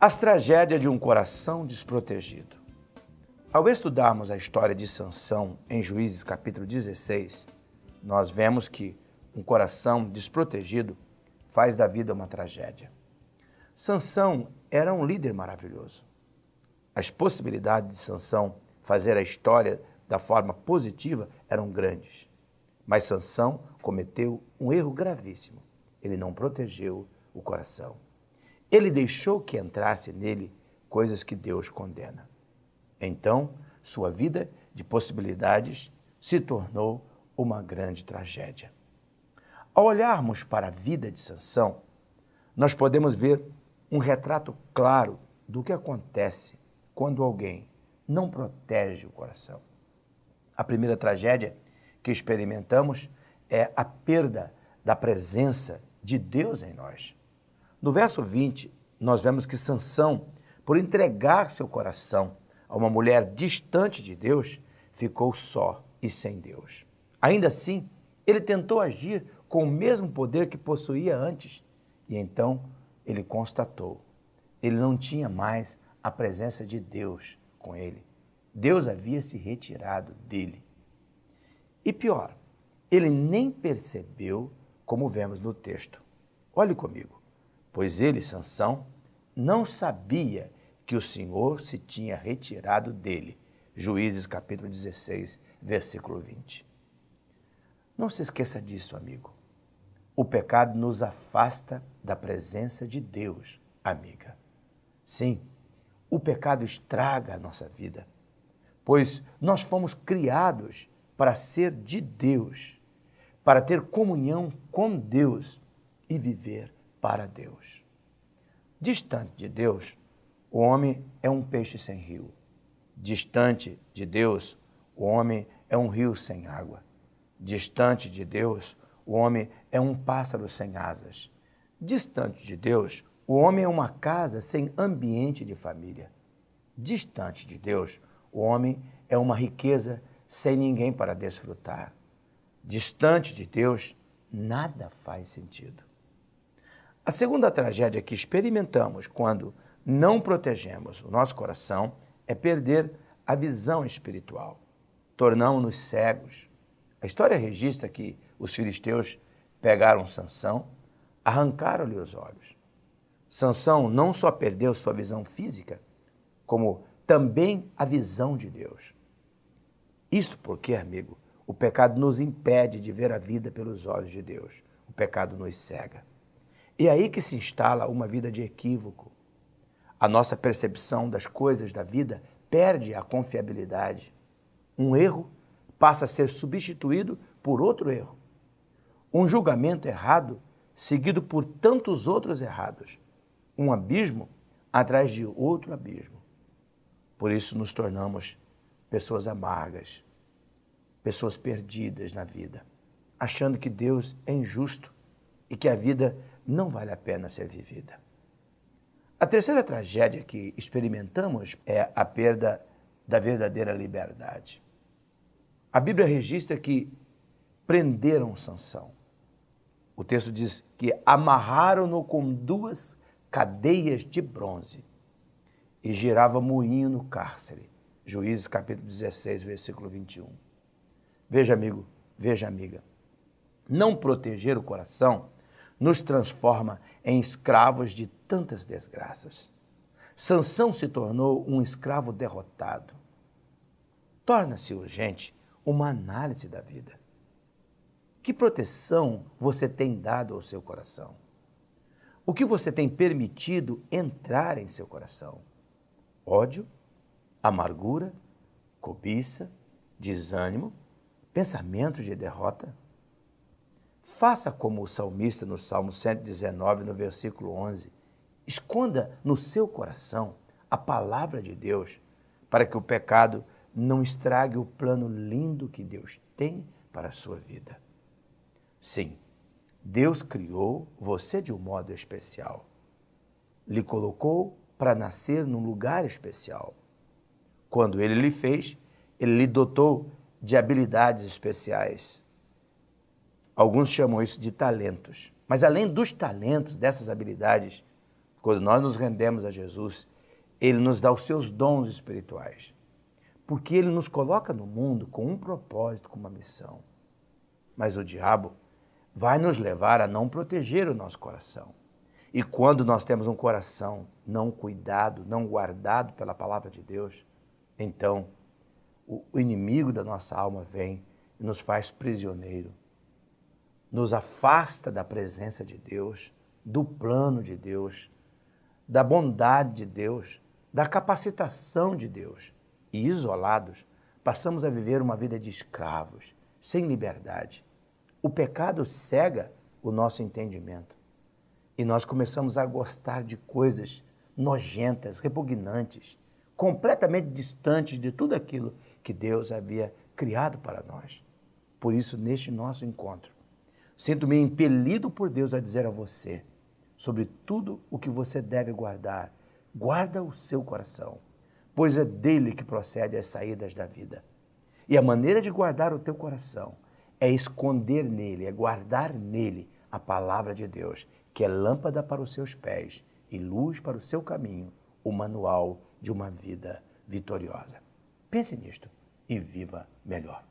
As tragédias de um coração desprotegido. Ao estudarmos a história de Sansão em Juízes capítulo 16, nós vemos que um coração desprotegido faz da vida uma tragédia. Sansão era um líder maravilhoso. As possibilidades de Sansão fazer a história da forma positiva eram grandes. Mas Sansão cometeu um erro gravíssimo. Ele não protegeu o coração. Ele deixou que entrasse nele coisas que Deus condena. Então, sua vida de possibilidades se tornou uma grande tragédia. Ao olharmos para a vida de Sansão, nós podemos ver um retrato claro do que acontece quando alguém não protege o coração. A primeira tragédia que experimentamos é a perda da presença de Deus em nós. No verso 20, nós vemos que Sansão, por entregar seu coração a uma mulher distante de Deus, ficou só e sem Deus. Ainda assim, ele tentou agir com o mesmo poder que possuía antes, e então ele constatou, ele não tinha mais a presença de Deus com ele. Deus havia se retirado dele. E pior, ele nem percebeu, como vemos no texto. Olhe comigo. Pois ele, Sansão, não sabia que o Senhor se tinha retirado dele. Juízes capítulo 16, versículo 20. Não se esqueça disso, amigo. O pecado nos afasta da presença de Deus, amiga. Sim, o pecado estraga a nossa vida, pois nós fomos criados para ser de Deus, para ter comunhão com Deus e viver para Deus. Distante de Deus, o homem é um peixe sem rio. Distante de Deus, o homem é um rio sem água. Distante de Deus, o homem é um pássaro sem asas. Distante de Deus, o homem é uma casa sem ambiente de família. Distante de Deus, o homem é uma riqueza sem ninguém para desfrutar. Distante de Deus, nada faz sentido. A segunda tragédia que experimentamos quando não protegemos o nosso coração é perder a visão espiritual. Tornamos-nos cegos. A história registra que os filisteus pegaram Sansão, arrancaram-lhe os olhos. Sansão não só perdeu sua visão física, como também a visão de Deus. Isto porque, amigo, o pecado nos impede de ver a vida pelos olhos de Deus. O pecado nos cega. É aí que se instala uma vida de equívoco. A nossa percepção das coisas da vida perde a confiabilidade. Um erro passa a ser substituído por outro erro. Um julgamento errado seguido por tantos outros errados. Um abismo atrás de outro abismo. Por isso nos tornamos pessoas amargas, pessoas perdidas na vida, achando que Deus é injusto e que a vida não vale a pena ser vivida. A terceira tragédia que experimentamos é a perda da verdadeira liberdade. A Bíblia registra que prenderam Sansão. O texto diz que amarraram-no com 2 cadeias de bronze e girava moinho no cárcere. Juízes capítulo 16, versículo 21. Veja, amigo, veja, amiga. Não proteger o coração nos transforma em escravos de tantas desgraças. Sansão se tornou um escravo derrotado. Torna-se urgente uma análise da vida. Que proteção você tem dado ao seu coração? O que você tem permitido entrar em seu coração? Ódio, amargura, cobiça, desânimo, pensamentos de derrota? Faça como o salmista no Salmo 119, no versículo 11. Esconda no seu coração a palavra de Deus para que o pecado não estrague o plano lindo que Deus tem para a sua vida. Sim, Deus criou você de um modo especial. Lhe colocou para nascer num lugar especial. Quando Ele lhe fez, Ele lhe dotou de habilidades especiais. Alguns chamam isso de talentos. Mas além dos talentos, dessas habilidades, Quando nós nos rendemos a Jesus, Ele nos dá os seus dons espirituais, porque Ele nos coloca no mundo com um propósito, com uma missão. Mas o diabo vai nos levar a não proteger o nosso coração. E quando nós temos um coração não cuidado, não guardado pela palavra de Deus, então o inimigo da nossa alma vem e nos faz prisioneiro, nos afasta da presença de Deus, do plano de Deus, da bondade de Deus, da capacitação de Deus. E isolados, passamos a viver uma vida de escravos, sem liberdade. O pecado cega o nosso entendimento e nós começamos a gostar de coisas nojentas, repugnantes, completamente distantes de tudo aquilo que Deus havia criado para nós. Por isso, neste nosso encontro, sinto-me impelido por Deus a dizer a você sobre tudo o que você deve guardar. Guarda o seu coração, pois é dele que procede as saídas da vida. E a maneira de guardar o teu coração é esconder nele, é guardar nele a palavra de Deus, que é lâmpada para os seus pés e luz para o seu caminho, o manual de uma vida vitoriosa. Pense nisto e viva melhor.